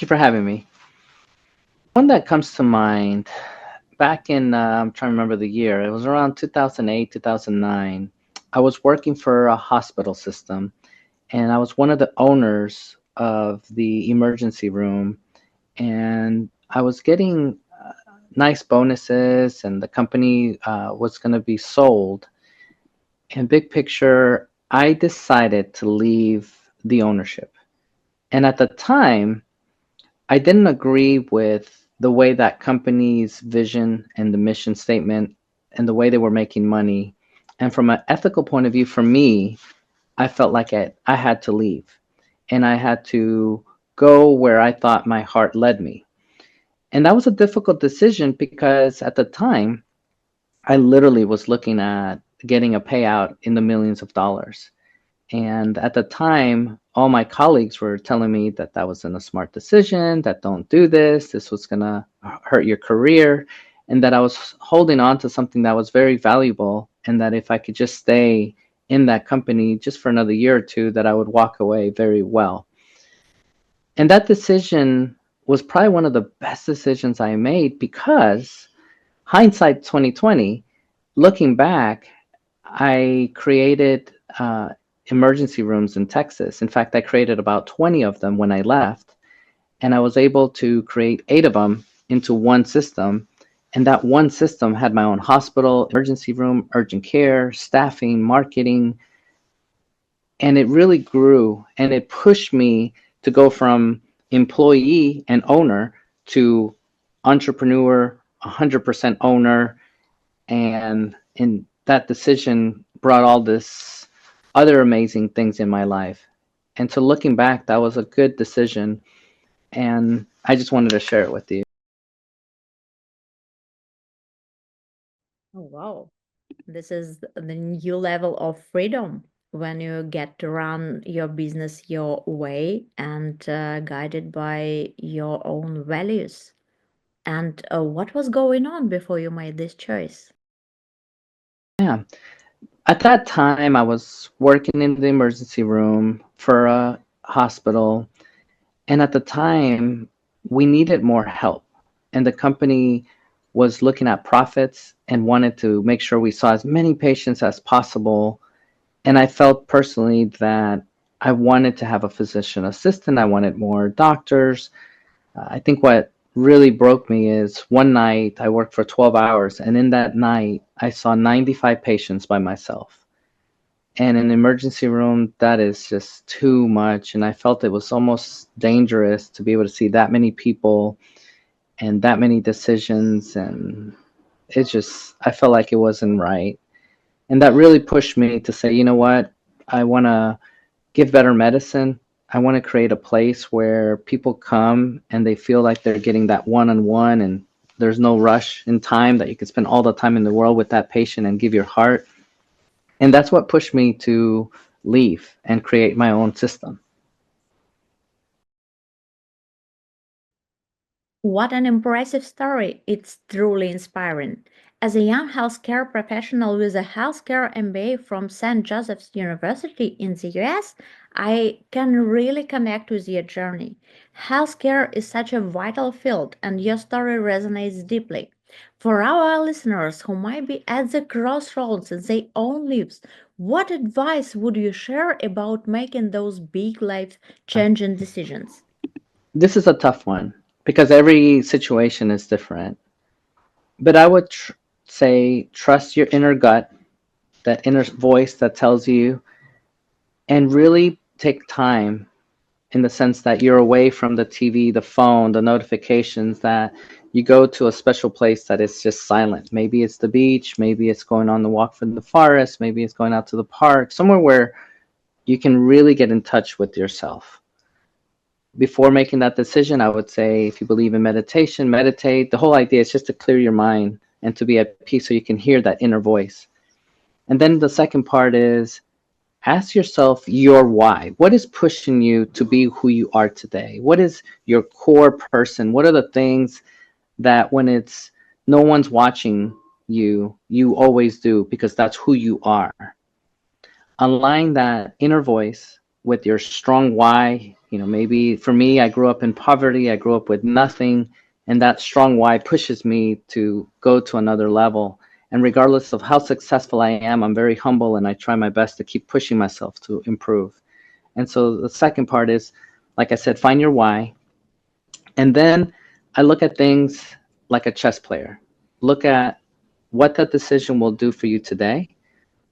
you for having me. One that comes to mind back in, I'm trying to remember the year, it was around 2008, 2009. I was working for a hospital system and I was one of the owners of the emergency room. And I was getting nice bonuses, and the company was going to be sold. And big picture, I decided to leave the ownership. And at the time, I didn't agree with the way that company's vision and the mission statement and the way they were making money. And from an ethical point of view, for me, I felt like I had to leave and I had to go where I thought my heart led me. And that was a difficult decision because at the time, I literally was looking at getting a payout in the millions of dollars. And at the time, all my colleagues were telling me that that wasn't a smart decision, that don't do this, this was going to hurt your career, and that I was holding on to something that was very valuable, and that if I could just stay in that company just for another year or two, that I would walk away very well. And that decision was probably one of the best decisions I made because hindsight 2020, looking back, I created emergency rooms in Texas. In fact, I created about 20 of them when I left, and I was able to create eight of them into one system. And that one system had my own hospital, emergency room, urgent care, staffing, marketing, and it really grew and it pushed me to go from employee and owner to entrepreneur, 100% owner, and in that decision brought all this other amazing things in my life. And to looking back, that was a good decision, and I just wanted to share it with you. Oh, wow. This is the new level of freedom when you get to run your business your way and guided by your own values. And what was going on before you made this choice? Yeah, at that time I was working in the emergency room for a hospital, and at the time we needed more help, and the company was looking at profits and wanted to make sure we saw as many patients as possible. And I felt personally that I wanted to have a physician assistant. I wanted more doctors. I think what really broke me is one night I worked for 12 hours, and in that night, I saw 95 patients by myself. And in an emergency room, that is just too much. And I felt it was almost dangerous to be able to see that many people and that many decisions. And it just, I felt like it wasn't right. And that really pushed me to say, you know what? I want to give better medicine. I want to create a place where people come and they feel like they're getting that one on one, and there's no rush in time, that you can spend all the time in the world with that patient and give your heart. And that's what pushed me to leave and create my own system. What an impressive story. It's truly inspiring. As a young healthcare professional with a healthcare MBA from St. Joseph's University in the US, I can really connect with your journey. Healthcare is such a vital field, and your story resonates deeply. For our listeners who might be at the crossroads in their own lives, what advice would you share about making those big life changing decisions? This is a tough one because every situation is different. But I would say trust your inner gut, that inner voice that tells you, and really take time in the sense that you're away from the TV, the phone, the notifications, that you go to a special place that is just silent. Maybe it's the beach, maybe it's going on the walk from the forest, maybe it's going out to the park, somewhere where you can really get in touch with yourself. Before making that decision, I would say if you believe in meditation, meditate. The whole idea is just to clear your mind and to be at peace so you can hear that inner voice. And then the second part is ask yourself your why. What is pushing you to be who you are today? What is your core person? What are the things that when it's no one's watching you, you always do because that's who you are? Align that inner voice with your strong why Maybe for me, I grew up in poverty, I grew up with nothing, and that strong why pushes me to go to another level. And regardless of how successful I am, I'm very humble and I try my best to keep pushing myself to improve. And so the second part is, like I said, find your why. And then I look at things like a chess player. Look at what that decision will do for you today,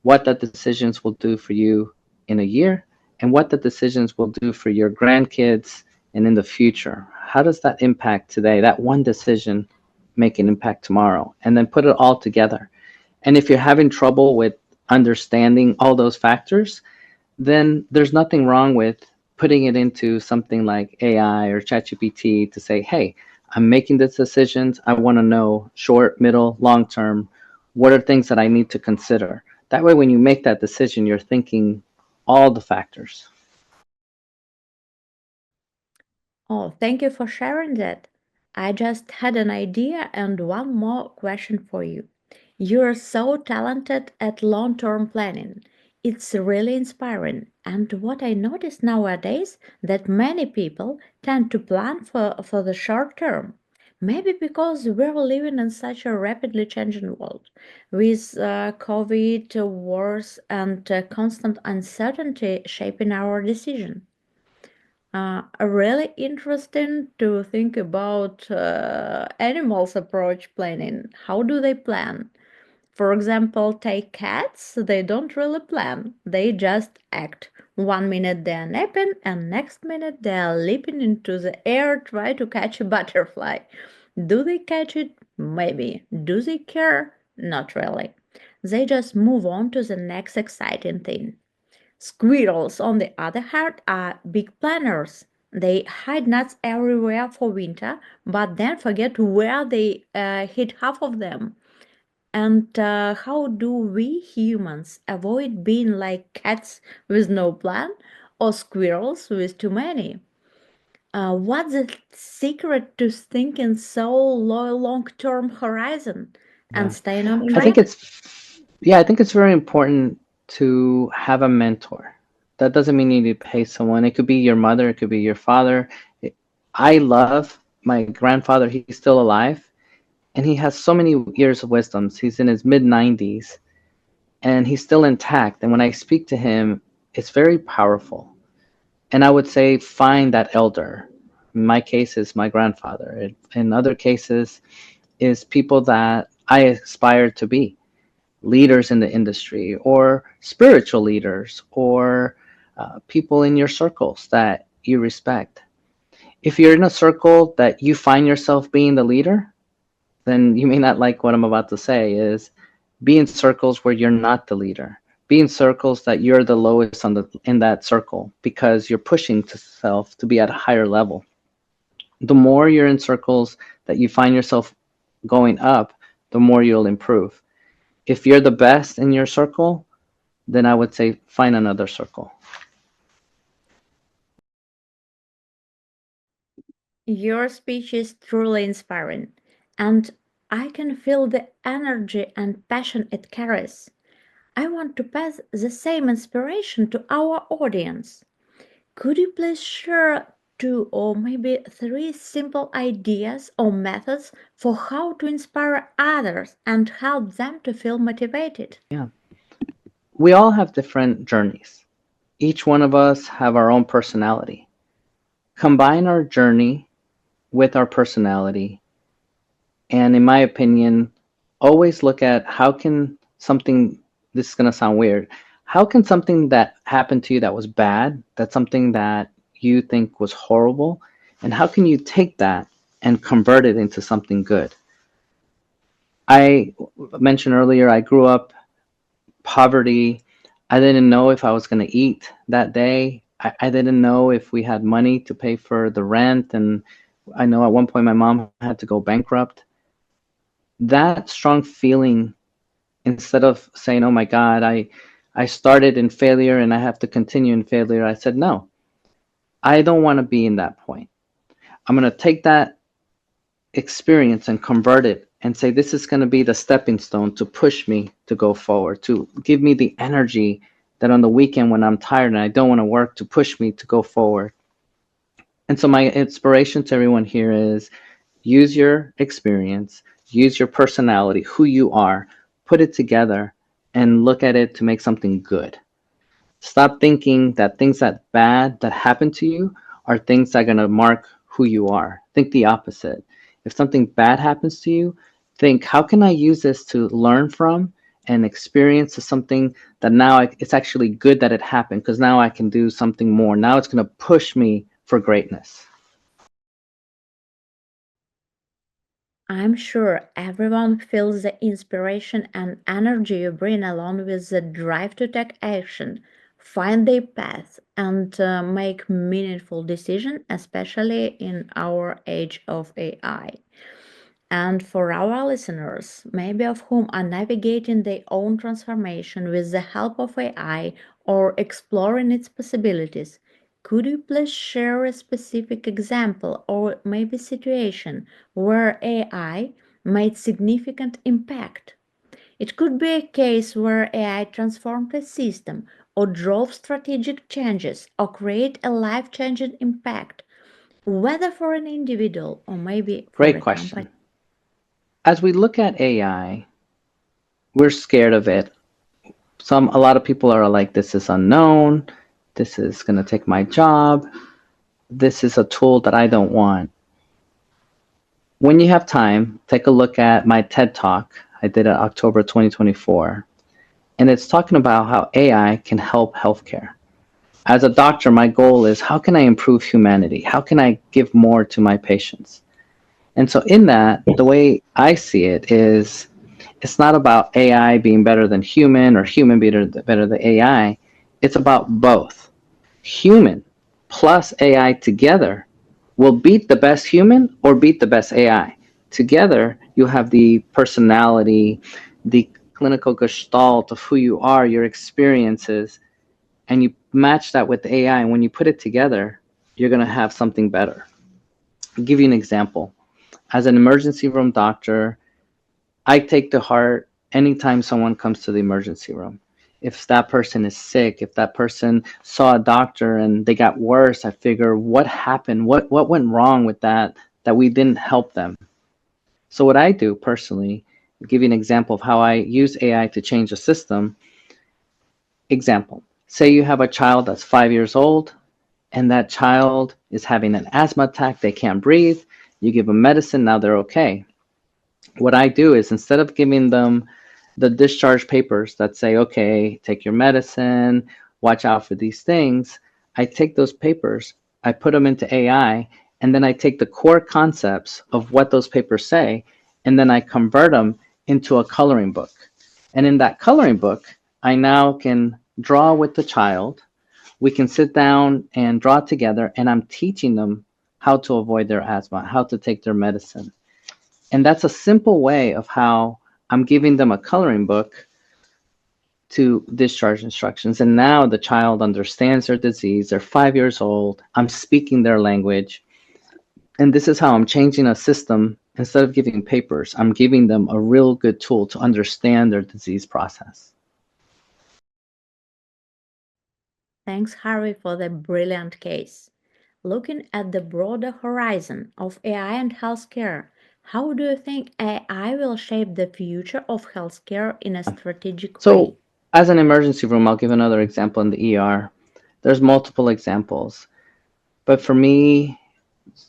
what the decisions will do for you in a year, and what the decisions will do for your grandkids and in the future. How does that impact today? That one decision make an impact tomorrow, and then put it all together. And if you're having trouble with understanding all those factors, then there's nothing wrong with putting it into something like AI or ChatGPT to say, hey, I'm making these decisions. I want to know short, middle, long term. What are things that I need to consider? That way, when you make that decision, you're thinking all the factors. Oh, thank you for sharing that. I just had an idea and one more question for you. You're so talented at long term planning. It's really inspiring. And what I notice nowadays that many people tend to plan for the short term. Maybe because we're living in such a rapidly changing world with COVID, wars, and constant uncertainty shaping our decision. Really interesting to think about animals' approach planning. How do they plan? For example, take cats, they don't really plan, they just act. 1 minute they're napping, and next minute they're leaping into the air, try to catch a butterfly. Do they catch it? Maybe. Do they care? Not really. They just move on to the next exciting thing. Squirrels, on the other hand, are big planners. They hide nuts everywhere for winter, but then forget where they hid half of them. And how do we humans avoid being like cats with no plan or squirrels with too many? What's the secret to thinking so long term horizon and Yeah. staying on I think track? it's very important to have a mentor. That doesn't mean you need to pay someone. It could be your mother, it could be your father. I love my grandfather. He's still alive and he has so many years of wisdoms. He's in his mid 90s and he's still intact. And when I speak to him, it's very powerful. And I would say find that elder. In my case is my grandfather. In other cases is people that I aspire to be, leaders in the industry or spiritual leaders or people in your circles that you respect. If you're in a circle that you find yourself being the leader, then you may not like what I'm about to say is be in circles where you're not the leader. Be in circles that you're the lowest in that circle because you're pushing to self to be at a higher level. The more you're in circles that you find yourself going up, the more you'll improve. If you're the best in your circle, then I would say find another circle. Your speech is truly inspiring, and I can feel the energy and passion it carries. I want to pass the same inspiration to our audience. Could you please share two or maybe three simple ideas or methods for how to inspire others and help them to feel motivated? Yeah. We all have different journeys. Each one of us have our own personality. Combine our journey with our personality, and in my opinion, always look at how can something, this is going to sound weird, how can something that happened to you that was bad, that's something that you think was horrible, and how can you take that and convert it into something good? I mentioned earlier, I grew up poverty. I didn't know if I was going to eat that day. I didn't know if we had money to pay for the rent. And I know at one point my mom had to go bankrupt. That strong feeling, instead of saying, oh my God, I started in failure and I have to continue in failure, I said, no, I don't want to be in that point. I'm going to take that experience and convert it and say this is going to be the stepping stone to push me to go forward, to give me the energy that on the weekend when I'm tired and I don't want to work, to push me to go forward. And so my inspiration to everyone here is use your experience, use your personality, who you are, put it together and look at it to make something good. Stop thinking that things that bad that happen to you are things that are going to mark who you are. Think the opposite. If something bad happens to you, think, how can I use this to learn from and experience something that now it's actually good that it happened because now I can do something more. Now it's going to push me for greatness. I'm sure everyone feels the inspiration and energy you bring along with the drive to take action, find their path, and make meaningful decisions, especially in our age of AI. And for our listeners, maybe of whom are navigating their own transformation with the help of AI or exploring its possibilities, could you please share a specific example or maybe situation where AI made significant impact? It could be a case where AI transformed a system or drove strategic changes or create a life-changing impact, whether for an individual or maybe for Great a company. question. As we look at AI, we're scared of it. A lot of people are like, this is unknown. This is going to take my job. This is a tool that I don't want. When you have time, take a look at my TED Talk I did in October 2024. And it's talking about how AI can help healthcare. As a doctor, my goal is how can I improve humanity? How can I give more to my patients? And so, in that, the way I see it is it's not about AI being better than human or human better than AI. It's about both. Human plus AI together will beat the best human or beat the best AI. Together, you have the personality, the clinical gestalt of who you are, your experiences, and you match that with AI. And when you put it together, you're going to have something better. I'll give you an example. As an emergency room doctor, I take to heart anytime someone comes to the emergency room. If that person is sick, if that person saw a doctor and they got worse, I figure what happened, what went wrong with that we didn't help them. So what I do personally, I'll give you an example of how I use AI to change a system. Example: say you have a child that's 5 years old and that child is having an asthma attack, they can't breathe. You give them medicine, now they're okay. What I do is instead of giving them the discharge papers that say, okay, take your medicine, watch out for these things, I take those papers, I put them into AI, and then I take the core concepts of what those papers say, and then I convert them into a coloring book. And in that coloring book, I now can draw with the child. We can sit down and draw together, and I'm teaching them how to avoid their asthma, how to take their medicine. And that's a simple way of how I'm giving them a coloring book to discharge instructions. And now the child understands their disease. They're 5 years old. I'm speaking their language. And this is how I'm changing a system. Instead of giving papers, I'm giving them a real good tool to understand their disease process. Thanks, Harvey, for the brilliant case. Looking at the broader horizon of AI and healthcare, how do you think AI will shape the future of healthcare in a strategic So, way? as an emergency room, I'll give another example in the ER. There's multiple examples. But for me,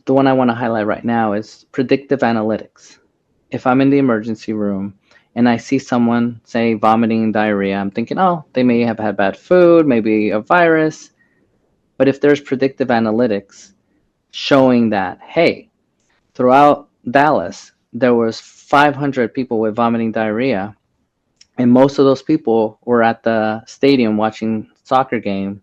the one I want to highlight right now is predictive analytics. If I'm in the emergency room and I see someone, say, vomiting and diarrhea, I'm thinking, oh, they may have had bad food, maybe a virus. But if there's predictive analytics showing that, hey, throughout Dallas, there was 500 people with vomiting diarrhea, and most of those people were at the stadium watching soccer game,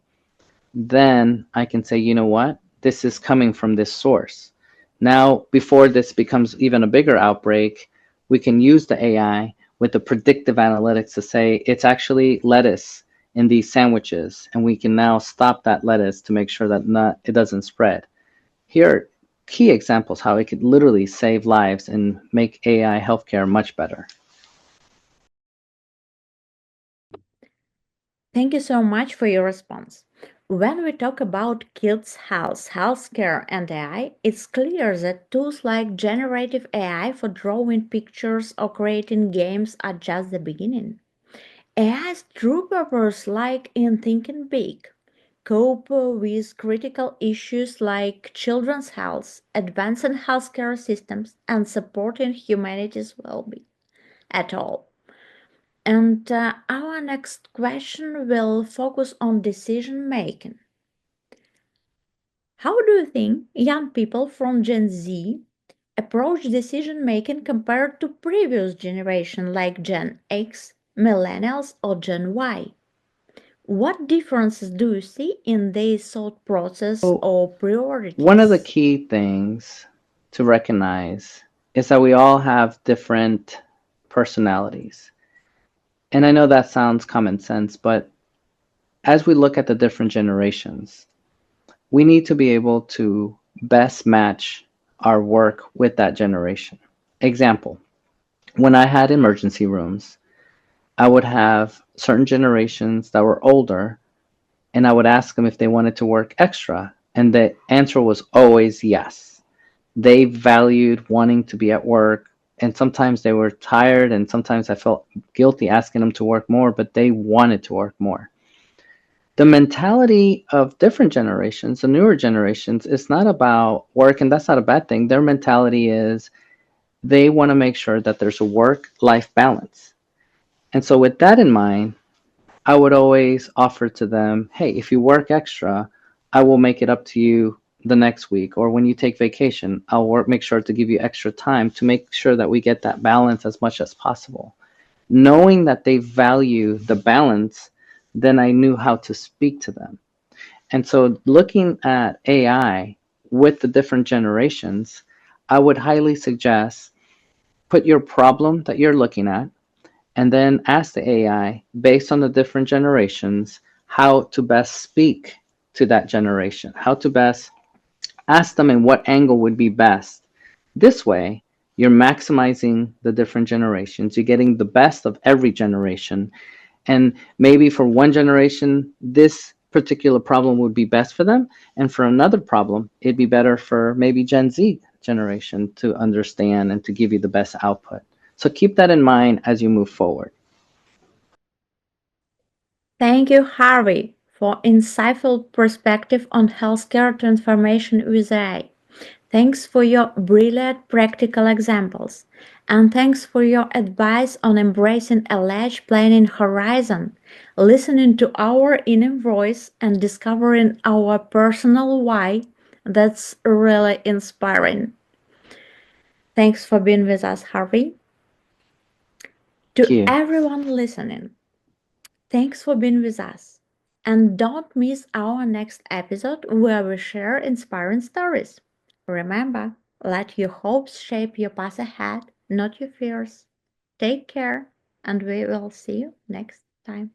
then I can say, you know what? This is coming from this source. Now, before this becomes even a bigger outbreak, we can use the AI with the predictive analytics to say it's actually lettuce in these sandwiches, and we can now stop that lettuce to make sure that it doesn't spread. Here are key examples how it could literally save lives and make AI healthcare much better. Thank you so much for your response. When we talk about kids' health, healthcare, and AI, it's clear that tools like generative AI for drawing pictures or creating games are just the beginning. AI's true purpose lies in thinking big, cope with critical issues like children's health, advancing healthcare systems, and supporting humanity's well-being at all. And our next question will focus on decision making. How do you think young people from Gen Z approach decision making compared to previous generation like Gen X, Millennials, or Gen Y? What differences do you see in their thought process So, or one of the priorities? key things to recognize is that we all have different personalities. And I know that sounds common sense, but as we look at the different generations, we need to be able to best match our work with that generation. Example, when I had emergency rooms, I would have certain generations that were older and I would ask them if they wanted to work extra. And the answer was always yes. They valued wanting to be at work. And sometimes they were tired, and sometimes I felt guilty asking them to work more, but they wanted to work more. The mentality of different generations, the newer generations, is not about work, and that's not a bad thing. Their mentality is they want to make sure that there's a work life balance. And so, with that in mind, I would always offer to them, hey, if you work extra, I will make it up to you the next week. Or when you take vacation, I'll make sure to give you extra time to make sure that we get that balance as much as possible. Knowing that they value the balance, then I knew how to speak to them. And so looking at AI with the different generations, I would highly suggest put your problem that you're looking at and then ask the AI based on the different generations how to best speak to that generation, how to best ask them in what angle would be best. This way, you're maximizing the different generations. You're getting the best of every generation. And maybe for one generation, this particular problem would be best for them. And for another problem, it'd be better for maybe Gen Z generation to understand and to give you the best output. So keep that in mind as you move forward. Thank you, Harvey, for insightful perspective on healthcare transformation with AI. Thanks for your brilliant practical examples. And thanks for your advice on embracing a large planning horizon, listening to our inner voice, and discovering our personal why. That's really inspiring. Thanks for being with us, Harvey. Thank To you. everyone listening, thanks for being with us. And don't miss our next episode where we share inspiring stories. Remember, let your hopes shape your path ahead, not your fears. Take care, and we will see you next time.